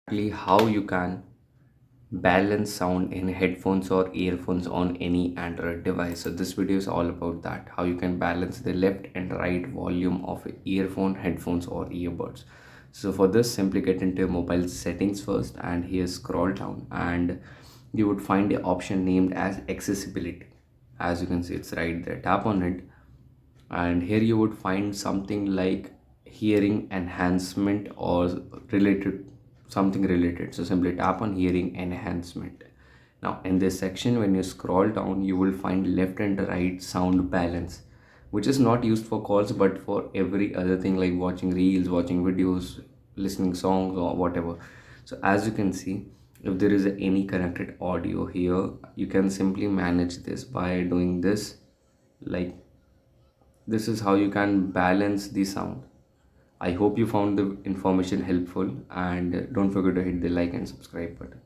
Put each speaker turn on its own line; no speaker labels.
Exactly how you can balance sound in headphones or earphones on any Android device. So this video is all about that, how you can balance the left and right volume of a earphone, headphones or earbuds. So for this, simply get into your mobile settings first, and here scroll down and you would find the option named as accessibility. As you can see, it's right there. Tap on it, and here you would find something like hearing enhancement or related, something related. So simply tap on hearing enhancement. Now in this section, when you scroll down, you will find left and right sound balance, which is not used for calls but for every other thing like watching reels, watching videos, listening songs or whatever. So as you can see, if there is any connected audio here, you can simply manage this by doing this. Like, this is how you can balance the sound. I hope you found the information helpful, and don't forget to hit the like and subscribe button.